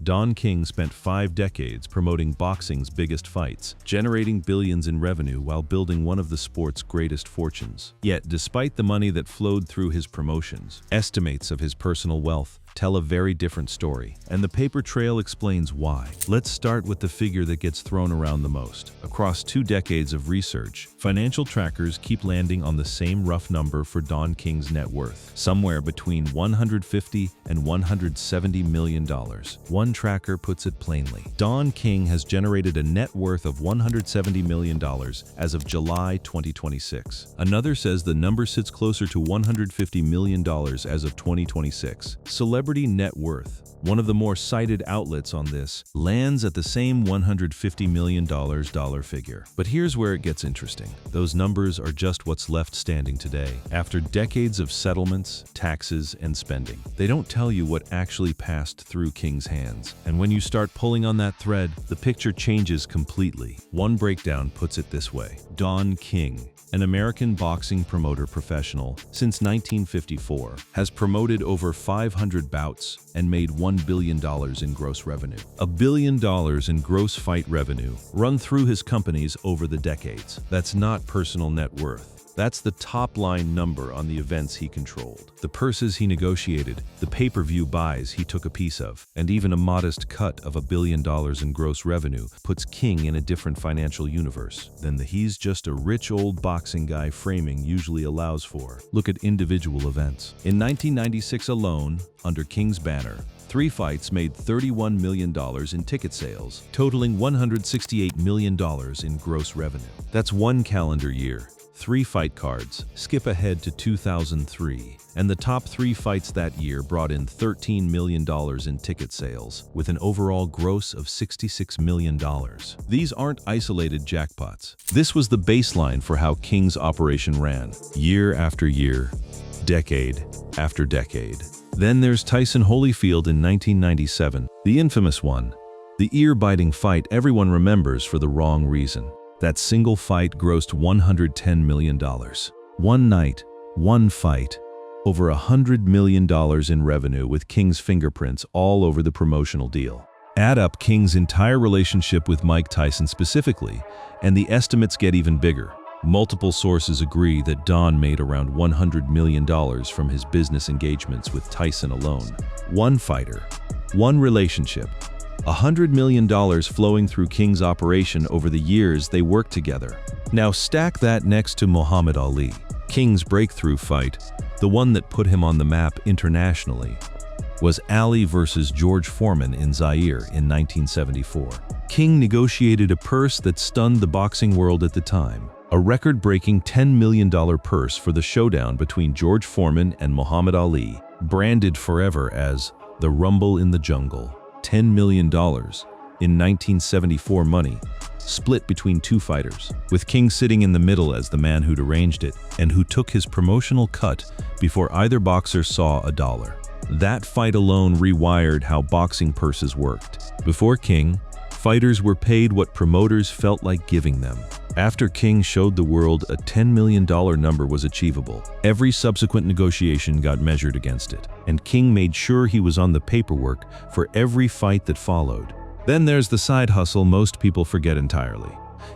Don King spent 5 decades promoting boxing's biggest fights, generating billions in revenue while building one of the sport's greatest fortunes. Yet, despite the money that flowed through his promotions, estimates of his personal wealth tell a very different story, and the paper trail explains why. Let's start with the figure that gets thrown around the most. Across 2 decades of research, financial trackers keep landing on the same rough number for Don King's net worth, somewhere between $150 and $170 million. One tracker puts it plainly. Don King has generated a net worth of $170 million as of July 2026. Another says the number sits closer to $150 million as of 2026. Celebrity net worth, one of the more cited outlets on this, lands at the same $150 million figure. But here's where it gets interesting. Those numbers are just what's left standing today, after decades of settlements, taxes, and spending. They don't tell you what actually passed through King's hands. And when you start pulling on that thread, the picture changes completely. One breakdown puts it this way. Don King, an American boxing promoter professional since 1954, has promoted over 500 bouts and made $1 billion in gross revenue. $1 billion in gross fight revenue run through his companies over the decades. That's not personal net worth. That's the top-line number on the events he controlled, the purses he negotiated, the pay-per-view buys he took a piece of, and even a modest cut of $1 billion in gross revenue puts King in a different financial universe than the "he's just a rich old boxing guy" framing usually allows for. Look at individual events. In 1996 alone, under King's banner, 3 fights made $31 million in ticket sales, totaling $168 million in gross revenue. That's one calendar year. 3 fight cards. Skip ahead to 2003, and the top 3 fights that year brought in $13 million in ticket sales, with an overall gross of $66 million. These aren't isolated jackpots. This was the baseline for how King's operation ran, year after year, decade after decade. Then there's Tyson Holyfield in 1997, the infamous one, the ear-biting fight everyone remembers for the wrong reason. That single fight grossed $110 million. One night, one fight, over $100 million in revenue with King's fingerprints all over the promotional deal. Add up King's entire relationship with Mike Tyson specifically, and the estimates get even bigger. Multiple sources agree that Don made around $100 million from his business engagements with Tyson alone. One fighter, one relationship, $100 million flowing through King's operation over the years they worked together. Now stack that next to Muhammad Ali. King's breakthrough fight, the one that put him on the map internationally, was Ali versus George Foreman in Zaire in 1974. King negotiated a purse that stunned the boxing world at the time. A record-breaking $10 million purse for the showdown between George Foreman and Muhammad Ali, branded forever as the Rumble in the Jungle. $10 million in 1974 money, split between 2 fighters, with King sitting in the middle as the man who'd arranged it and who took his promotional cut before either boxer saw a dollar. That fight alone rewired how boxing purses worked. Before King, fighters were paid what promoters felt like giving them. After King showed the world a $10 million number was achievable, every subsequent negotiation got measured against it, and King made sure he was on the paperwork for every fight that followed. Then there's the side hustle most people forget entirely.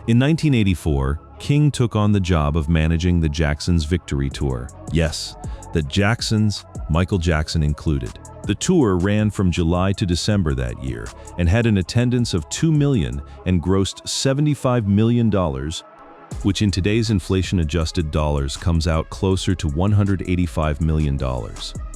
In 1984, King took on the job of managing the Jacksons Victory Tour. Yes, the Jacksons, Michael Jackson included. The tour ran from July to December that year and had an attendance of 2 million and grossed $75 million, which in today's inflation-adjusted dollars comes out closer to $185 million.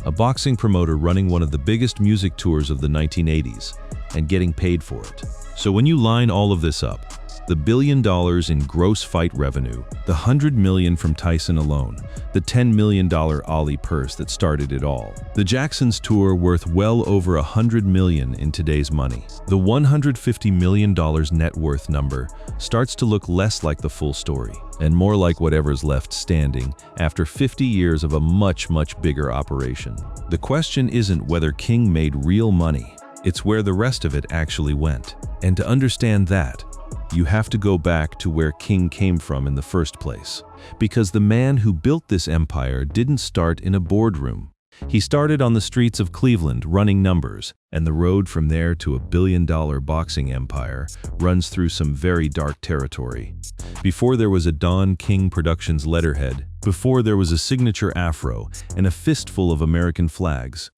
A boxing promoter running one of the biggest music tours of the 1980s and getting paid for it. So when you line all of this up, the $1 billion in gross fight revenue, the $100 million from Tyson alone, the $10 million Ali purse that started it all. The Jacksons tour worth well over $100 million in today's money. The $150 million net worth number starts to look less like the full story, and more like whatever's left standing after 50 years of a much bigger operation. The question isn't whether King made real money, it's where the rest of it actually went. And to understand that, you have to go back to where King came from in the first place, because the man who built this empire didn't start in a boardroom. He started on the streets of Cleveland running numbers, and the road from there to a billion-dollar boxing empire runs through some very dark territory. Before there was a Don King Productions letterhead, before there was a signature afro and a fistful of American flags,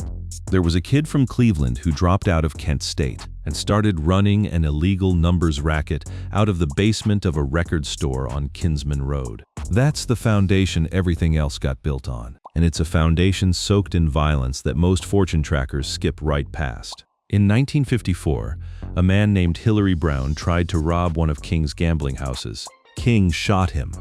there was a kid from Cleveland who dropped out of Kent State and started running an illegal numbers racket out of the basement of a record store on Kinsman Road. That's the foundation everything else got built on, and it's a foundation soaked in violence that most fortune trackers skip right past. In 1954, a man named Hillary Brown tried to rob one of King's gambling houses. King shot him.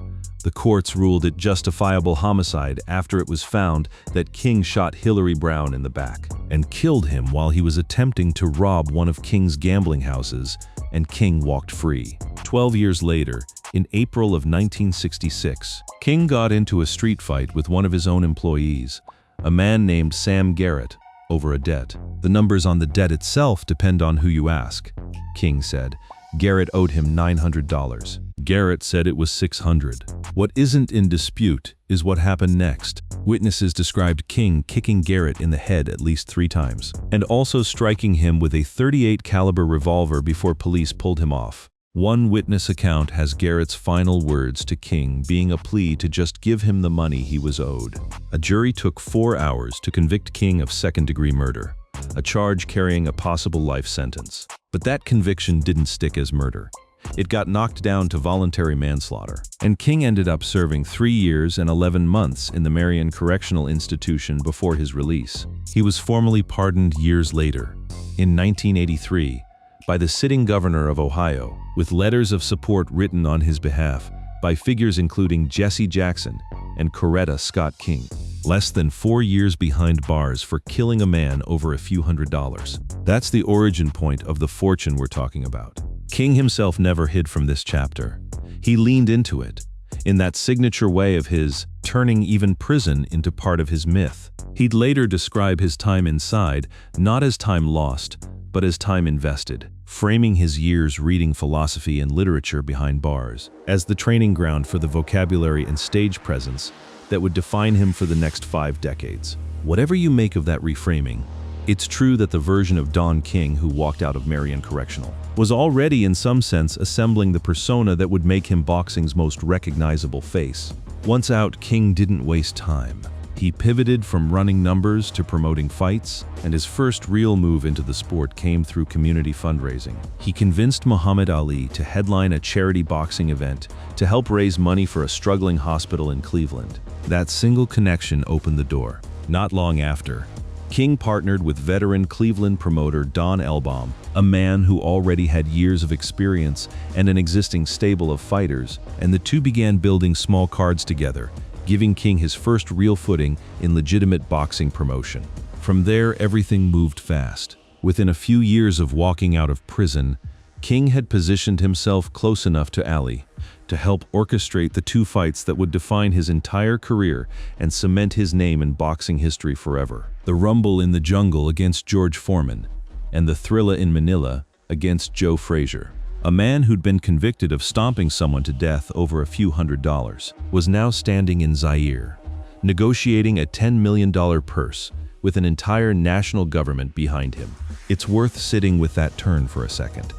The courts ruled it justifiable homicide after it was found that King shot Hillary Brown in the back and killed him while he was attempting to rob one of King's gambling houses, and King walked free. 12 years later, in April of 1966, King got into a street fight with one of his own employees, a man named Sam Garrett, over a debt. The numbers on the debt itself depend on who you ask, King said. Garrett owed him $900. Garrett said it was $600. What isn't in dispute is what happened next. Witnesses described King kicking Garrett in the head at least 3 times, and also striking him with a .38 caliber revolver before police pulled him off. One witness account has Garrett's final words to King being a plea to just give him the money he was owed. A jury took 4 hours to convict King of second-degree murder, a charge carrying a possible life sentence. But that conviction didn't stick as murder. It got knocked down to voluntary manslaughter, and King ended up serving 3 years and 11 months in the Marion Correctional Institution before his release. He was formally pardoned years later, in 1983, by the sitting governor of Ohio, with letters of support written on his behalf by figures including Jesse Jackson and Coretta Scott King. Less than 4 years behind bars for killing a man over a few $100s. That's the origin point of the fortune we're talking about. King himself never hid from this chapter. He leaned into it, in that signature way of his, turning even prison into part of his myth. He'd later describe his time inside not as time lost, but as time invested, framing his years reading philosophy and literature behind bars as the training ground for the vocabulary and stage presence that would define him for the next 5 decades. Whatever you make of that reframing, it's true that the version of Don King who walked out of Marion Correctional was already in some sense assembling the persona that would make him boxing's most recognizable face. Once out, King didn't waste time. He pivoted from running numbers to promoting fights, and his first real move into the sport came through community fundraising. He convinced Muhammad Ali to headline a charity boxing event to help raise money for a struggling hospital in Cleveland. That single connection opened the door. Not long after, King partnered with veteran Cleveland promoter Don Elbaum, a man who already had years of experience and an existing stable of fighters, and the two began building small cards together, giving King his first real footing in legitimate boxing promotion. From there, everything moved fast. Within a few years of walking out of prison, King had positioned himself close enough to Ali to help orchestrate the 2 fights that would define his entire career and cement his name in boxing history forever. The Rumble in the Jungle against George Foreman, and the Thrilla in Manila against Joe Frazier. A man who'd been convicted of stomping someone to death over a few $100s was now standing in Zaire, negotiating a $10 million purse with an entire national government behind him. It's worth sitting with that turn for a second.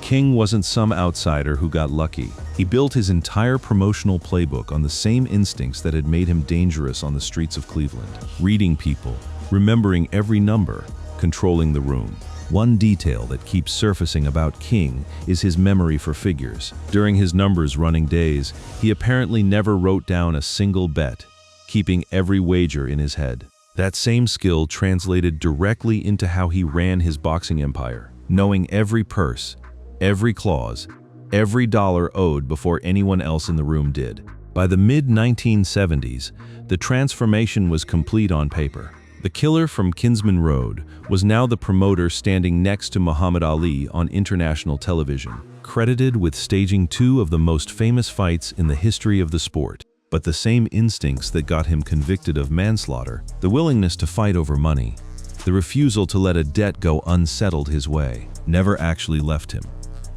King wasn't some outsider who got lucky. He built his entire promotional playbook on the same instincts that had made him dangerous on the streets of Cleveland. Reading people, remembering every number, controlling the room. One detail that keeps surfacing about King is his memory for figures. During his numbers running days, he apparently never wrote down a single bet, keeping every wager in his head. That same skill translated directly into how he ran his boxing empire, knowing every purse, every clause, every dollar owed before anyone else in the room did. By the mid-1970s, the transformation was complete on paper. The killer from Kinsman Road was now the promoter standing next to Muhammad Ali on international television, credited with staging 2 of the most famous fights in the history of the sport. But the same instincts that got him convicted of manslaughter, the willingness to fight over money, the refusal to let a debt go unsettled his way, never actually left him.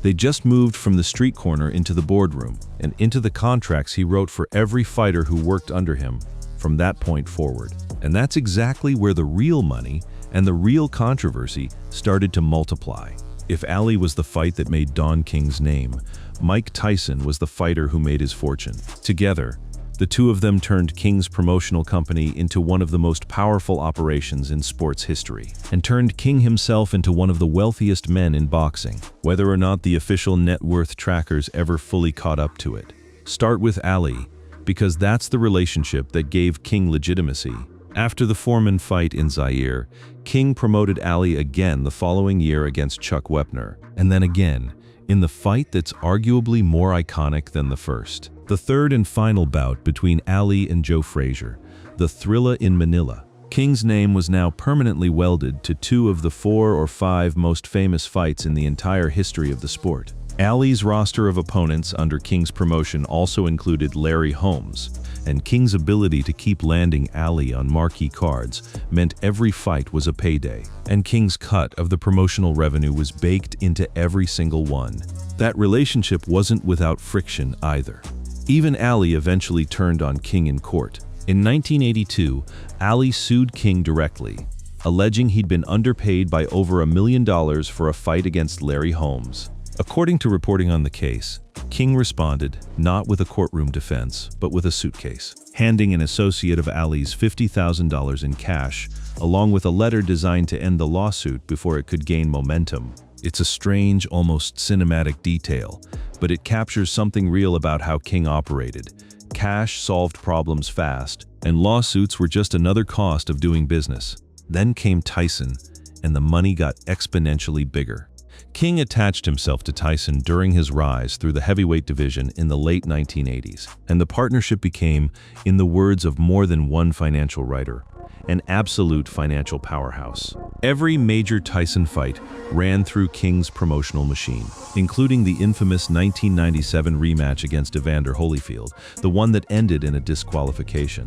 They just moved from the street corner into the boardroom and into the contracts he wrote for every fighter who worked under him, from that point forward. And that's exactly where the real money and the real controversy started to multiply. If Ali was the fight that made Don King's name, Mike Tyson was the fighter who made his fortune. Together, the two of them turned King's promotional company into one of the most powerful operations in sports history, and turned King himself into one of the wealthiest men in boxing, whether or not the official net worth trackers ever fully caught up to it. Start with Ali, because that's the relationship that gave King legitimacy. After the Foreman fight in Zaire, King promoted Ali again the following year against Chuck Wepner, and then again, in the fight that's arguably more iconic than the first. The third and final bout between Ali and Joe Frazier, the Thrilla in Manila. King's name was now permanently welded to two of the 4 or 5 most famous fights in the entire history of the sport. Ali's roster of opponents under King's promotion also included Larry Holmes, and King's ability to keep landing Ali on marquee cards meant every fight was a payday, and King's cut of the promotional revenue was baked into every single one. That relationship wasn't without friction either. Even Ali eventually turned on King in court. In 1982, Ali sued King directly, alleging he'd been underpaid by over $1 million for a fight against Larry Holmes. According to reporting on the case, King responded not with a courtroom defense, but with a suitcase, handing an associate of Ali's $50,000 in cash, along with a letter designed to end the lawsuit before it could gain momentum. It's a strange, almost cinematic detail, but it captures something real about how King operated. Cash solved problems fast, and lawsuits were just another cost of doing business. Then came Tyson, and the money got exponentially bigger. King attached himself to Tyson during his rise through the heavyweight division in the late 1980s, and the partnership became, in the words of more than one financial writer, an absolute financial powerhouse. Every major Tyson fight ran through King's promotional machine, including the infamous 1997 rematch against Evander Holyfield, the one that ended in a disqualification.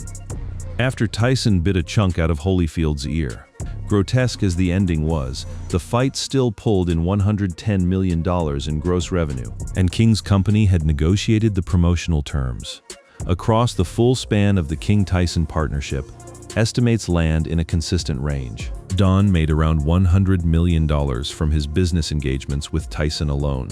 After Tyson bit a chunk out of Holyfield's ear, grotesque as the ending was, the fight still pulled in $110 million in gross revenue, and King's company had negotiated the promotional terms. Across the full span of the King-Tyson partnership, estimates land in a consistent range. Don made around $100 million from his business engagements with Tyson alone.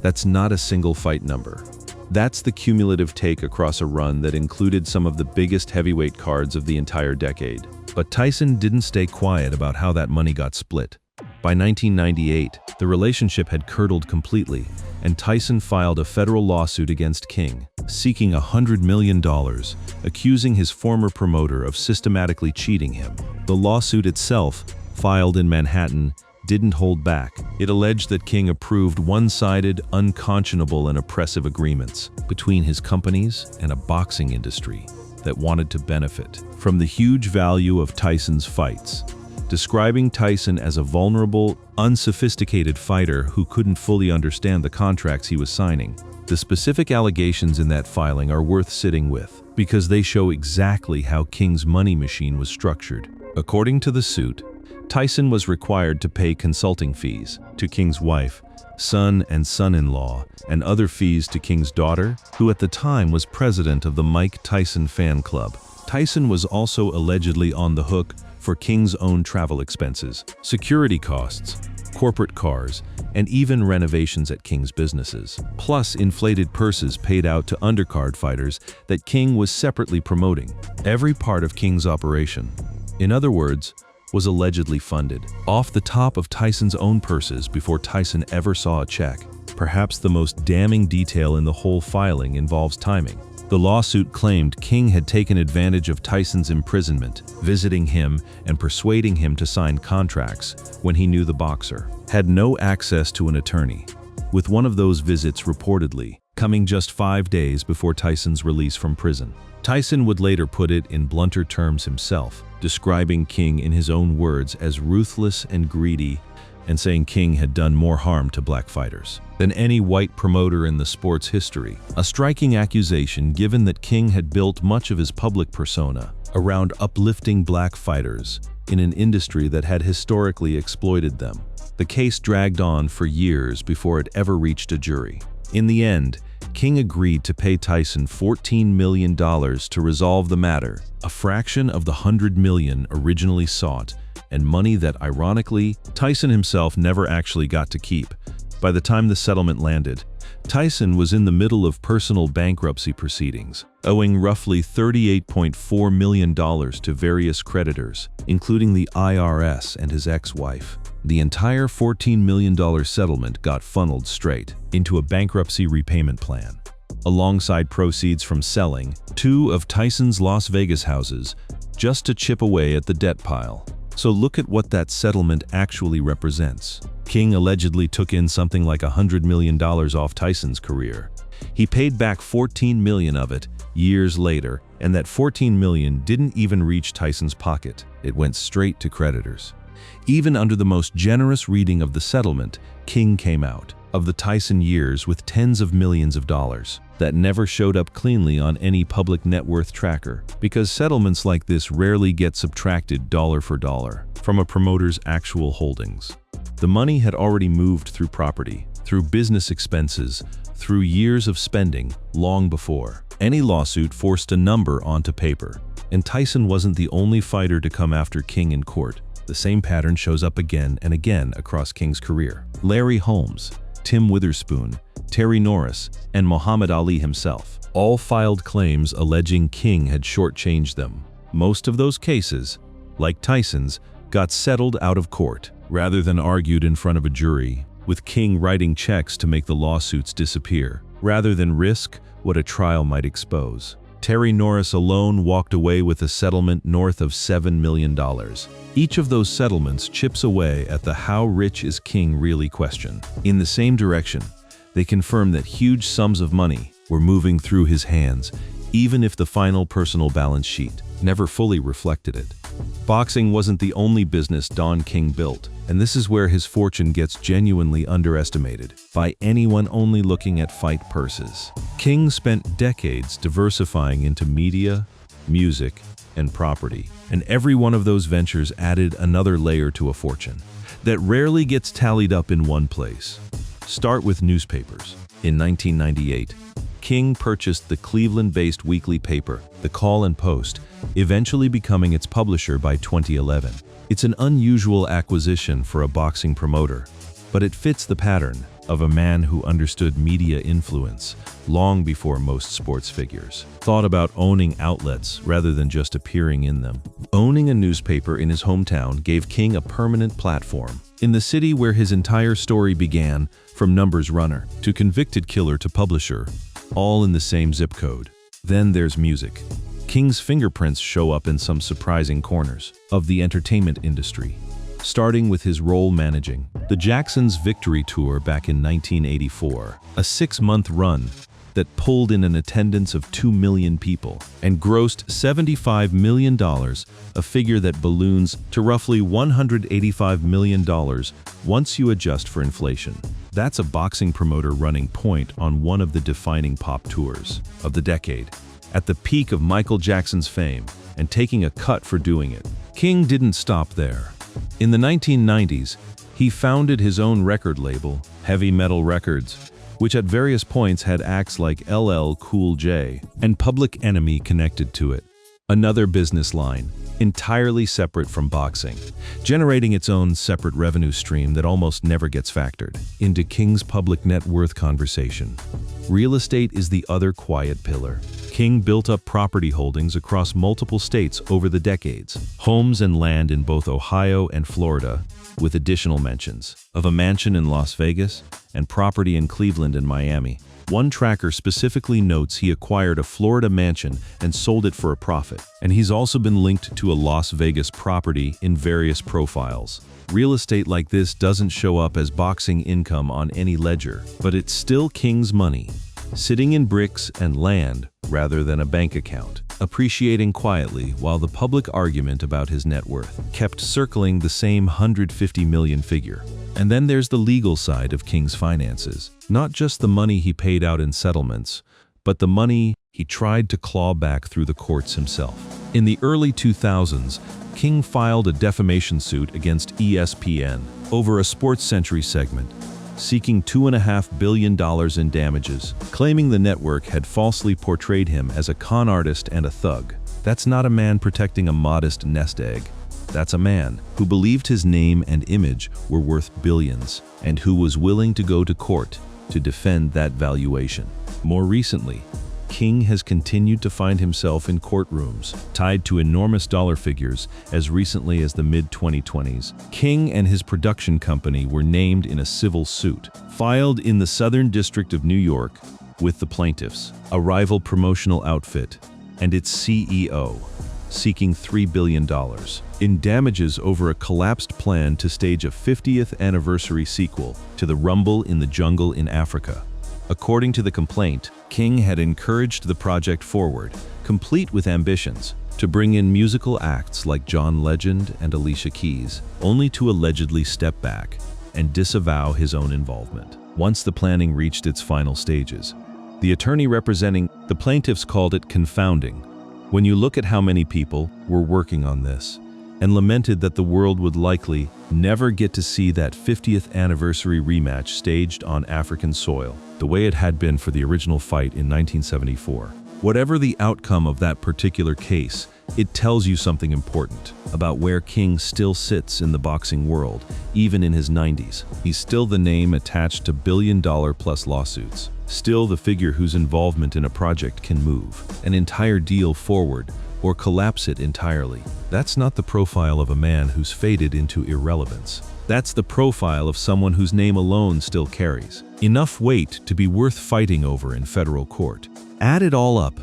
That's not a single fight number. That's the cumulative take across a run that included some of the biggest heavyweight cards of the entire decade. But Tyson didn't stay quiet about how that money got split. By 1998, the relationship had curdled completely, and Tyson filed a federal lawsuit against King, seeking $100 million, accusing his former promoter of systematically cheating him. The lawsuit itself, filed in Manhattan, didn't hold back. It alleged that King approved one-sided, unconscionable, and oppressive agreements between his companies and a boxing industry that wanted to benefit from the huge value of Tyson's fights, describing Tyson as a vulnerable, unsophisticated fighter who couldn't fully understand the contracts he was signing. The specific allegations in that filing are worth sitting with, because they show exactly how King's money machine was structured. According to the suit, Tyson was required to pay consulting fees to King's wife, son and son-in-law, and other fees to King's daughter, who at the time was president of the Mike Tyson fan club. Tyson was also allegedly on the hook for King's own travel expenses, security costs, corporate cars, and even renovations at King's businesses, plus inflated purses paid out to undercard fighters that King was separately promoting. Every part of King's operation, in other words, was allegedly funded off the top of Tyson's own purses before Tyson ever saw a check. Perhaps the most damning detail in the whole filing involves timing. The lawsuit claimed King had taken advantage of Tyson's imprisonment, visiting him and persuading him to sign contracts when he knew the boxer had no access to an attorney, with one of those visits reportedly coming just 5 days before Tyson's release from prison. Tyson would later put it in blunter terms himself, describing King in his own words as ruthless and greedy, and saying King had done more harm to black fighters than any white promoter in the sport's history. A striking accusation given that King had built much of his public persona around uplifting black fighters in an industry that had historically exploited them. The case dragged on for years before it ever reached a jury. In the end, King agreed to pay Tyson $14 million to resolve the matter, a fraction of the $100 million originally sought, and money that, ironically, Tyson himself never actually got to keep. By the time the settlement landed, Tyson was in the middle of personal bankruptcy proceedings, owing roughly $38.4 million to various creditors, including the IRS and his ex-wife. The entire $14 million settlement got funneled straight into a bankruptcy repayment plan, alongside proceeds from selling 2 of Tyson's Las Vegas houses just to chip away at the debt pile. So look at what that settlement actually represents. King allegedly took in something like $100 million off Tyson's career. He paid back $14 million of it years later, and that $14 million didn't even reach Tyson's pocket. It went straight to creditors. Even under the most generous reading of the settlement, King came out of the Tyson years with tens of millions of dollars that never showed up cleanly on any public net worth tracker, because settlements like this rarely get subtracted dollar for dollar from a promoter's actual holdings. The money had already moved through property, through business expenses, through years of spending long before any lawsuit forced a number onto paper. And Tyson wasn't the only fighter to come after King in court. The same pattern shows up again and again across King's career. Larry Holmes, Tim Witherspoon, Terry Norris, and Muhammad Ali himself all filed claims alleging King had shortchanged them. Most of those cases, like Tyson's, got settled out of court rather than argued in front of a jury, with King writing checks to make the lawsuits disappear, rather than risk what a trial might expose. Terry Norris alone walked away with a settlement north of $7 million. Each of those settlements chips away at the "how rich is King" really question. In the same direction, they confirm that huge sums of money were moving through his hands, even if the final personal balance sheet never fully reflected it. Boxing wasn't the only business Don King built, and this is where his fortune gets genuinely underestimated by anyone only looking at fight purses. King spent decades diversifying into media, music, and property, and every one of those ventures added another layer to a fortune that rarely gets tallied up in one place. Start with newspapers. In 1998, King purchased the Cleveland-based weekly paper, the Call and Post, eventually becoming its publisher by 2011. It's an unusual acquisition for a boxing promoter, but it fits the pattern of a man who understood media influence long before most sports figures thought about owning outlets rather than just appearing in them. Owning a newspaper in his hometown gave King a permanent platform in the city where his entire story began, from numbers runner to convicted killer to publisher, all in the same zip code. Then there's music. King's fingerprints show up in some surprising corners of the entertainment industry, starting with his role managing the Jacksons' Victory Tour back in 1984, a 6-month run that pulled in an attendance of 2 million people and grossed $75 million, a figure that balloons to roughly $185 million once you adjust for inflation. That's a boxing promoter running point on one of the defining pop tours of the decade, at the peak of Michael Jackson's fame, and taking a cut for doing it. King didn't stop there. In the 1990s, he founded his own record label, Heavy Metal Records, which at various points had acts like LL Cool J and Public Enemy connected to it. Another business line, entirely separate from boxing, generating its own separate revenue stream that almost never gets factored into King's public net worth conversation. Real estate is the other quiet pillar. King built up property holdings across multiple states over the decades, homes and land in both Ohio and Florida, with additional mentions of a mansion in Las Vegas and property in Cleveland and Miami. One tracker specifically notes he acquired a Florida mansion and sold it for a profit, and he's also been linked to a Las Vegas property in various profiles. Real estate like this doesn't show up as boxing income on any ledger, but it's still King's money, sitting in bricks and land rather than a bank account, appreciating quietly while the public argument about his net worth kept circling the same 150 million figure. And then there's the legal side of King's finances. Not just the money he paid out in settlements, but the money he tried to claw back through the courts himself. In the early 2000s, King filed a defamation suit against ESPN over a SportsCentury segment seeking $2.5 billion in damages, claiming the network had falsely portrayed him as a con artist and a thug. That's not a man protecting a modest nest egg. That's a man who believed his name and image were worth billions, and who was willing to go to court to defend that valuation. More recently, King has continued to find himself in courtrooms tied to enormous dollar figures. As recently as the mid-2020s, King and his production company were named in a civil suit filed in the Southern District of New York with the plaintiffs, a rival promotional outfit, and its CEO, seeking $3 billion in damages over a collapsed plan to stage a 50th anniversary sequel to The Rumble in the Jungle in Africa. According to the complaint, King had encouraged the project forward, complete with ambitions, to bring in musical acts like John Legend and Alicia Keys, only to allegedly step back and disavow his own involvement. Once the planning reached its final stages, the attorney representing the plaintiffs called it confounding when you look at how many people were working on this, and lamented that the world would likely never get to see that 50th anniversary rematch staged on African soil, the way it had been for the original fight in 1974. Whatever the outcome of that particular case, it tells you something important about where King still sits in the boxing world, even in his 90s. He's still the name attached to billion-dollar-plus lawsuits, still the figure whose involvement in a project can move an entire deal forward or collapse it entirely. That's not the profile of a man who's faded into irrelevance. That's the profile of someone whose name alone still carries enough weight to be worth fighting over in federal court. Add it all up: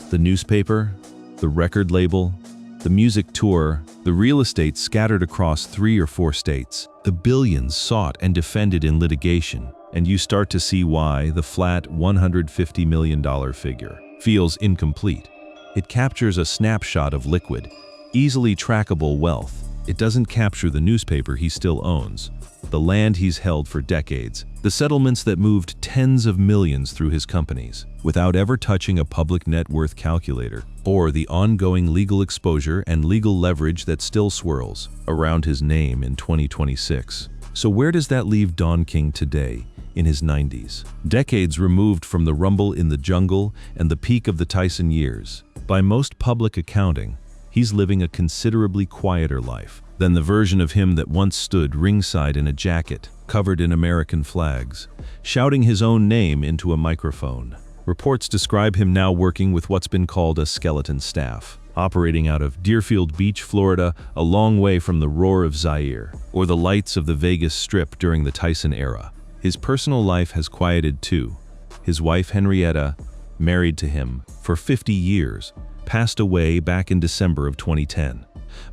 the newspaper, the record label, the music tour, the real estate scattered across 3 or 4 states, the billions sought and defended in litigation, and you start to see why the flat $150 million figure feels incomplete. It captures a snapshot of liquid, easily trackable wealth. It doesn't capture the newspaper he still owns, the land he's held for decades, the settlements that moved tens of millions through his companies, without ever touching a public net worth calculator, or the ongoing legal exposure and legal leverage that still swirls around his name in 2026. So where does that leave Don King today, in his 90s? Decades removed from the Rumble in the Jungle and the peak of the Tyson years, by most public accounting, he's living a considerably quieter life than the version of him that once stood ringside in a jacket covered in American flags, shouting his own name into a microphone. Reports describe him now working with what's been called a skeleton staff, operating out of Deerfield Beach, Florida, a long way from the roar of Zaire, or the lights of the Vegas Strip during the Tyson era. His personal life has quieted too. His wife Henrietta, married to him for 50 years, passed away back in December of 2010.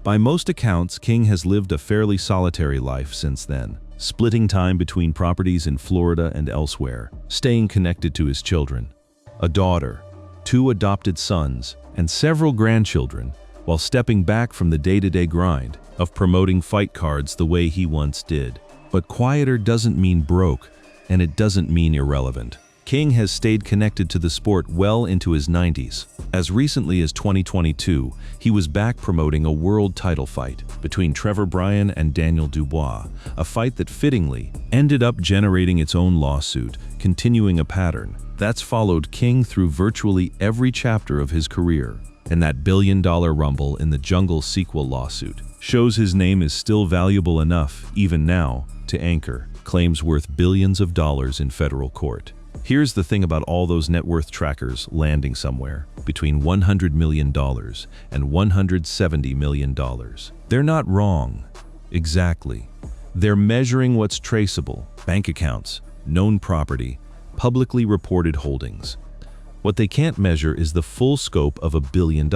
By most accounts, King has lived a fairly solitary life since then, splitting time between properties in Florida and elsewhere, staying connected to his children, a daughter, 2 adopted sons, and several grandchildren, while stepping back from the day-to-day grind of promoting fight cards the way he once did. But quieter doesn't mean broke, and it doesn't mean irrelevant. King has stayed connected to the sport well into his 90s. As recently as 2022, he was back promoting a world title fight between Trevor Bryan and Daniel Dubois, a fight that fittingly ended up generating its own lawsuit, continuing a pattern that's followed King through virtually every chapter of his career. And that billion-dollar Rumble in the Jungle sequel lawsuit shows his name is still valuable enough, even now, to anchor claims worth billions of dollars in federal court. Here's the thing about all those net worth trackers landing somewhere between $100 million and $170 million. They're not wrong. Exactly. They're measuring what's traceable: bank accounts, known property, publicly reported holdings. What they can't measure is the full scope of $1 billion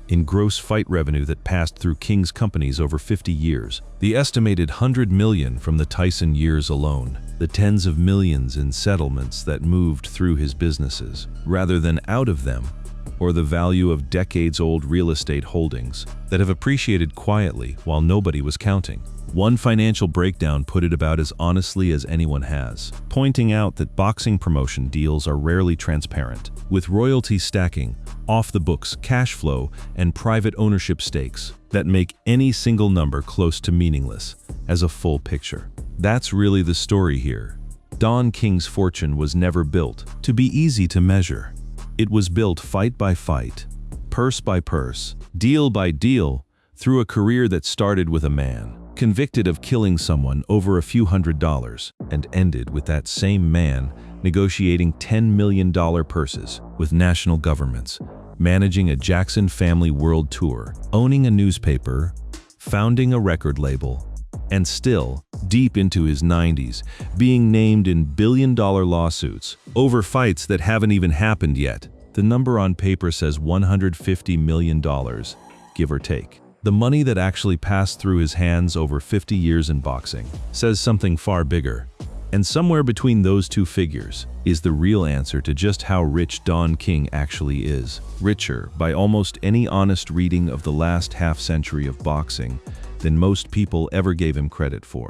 in gross fight revenue that passed through King's companies over 50 years, the estimated $100 million from the Tyson years alone, the tens of millions in settlements that moved through his businesses, rather than out of them, or the value of decades-old real estate holdings that have appreciated quietly while nobody was counting. One financial breakdown put it about as honestly as anyone has, pointing out that boxing promotion deals are rarely transparent, with royalties stacking, off-the-books cash flow, and private ownership stakes that make any single number close to meaningless as a full picture. That's really the story here. Don King's fortune was never built to be easy to measure. It was built fight by fight, purse by purse, deal by deal, through a career that started with a man convicted of killing someone over a few $100s and ended with that same man negotiating $10 million purses with national governments, managing a Jackson family world tour, owning a newspaper, founding a record label, and still, deep into his 90s, being named in billion-dollar lawsuits over fights that haven't even happened yet. The number on paper says $150 million, give or take. The money that actually passed through his hands over 50 years in boxing says something far bigger. And somewhere between those two figures is the real answer to just how rich Don King actually is. Richer, by almost any honest reading of the last half-century of boxing, than most people ever gave him credit for.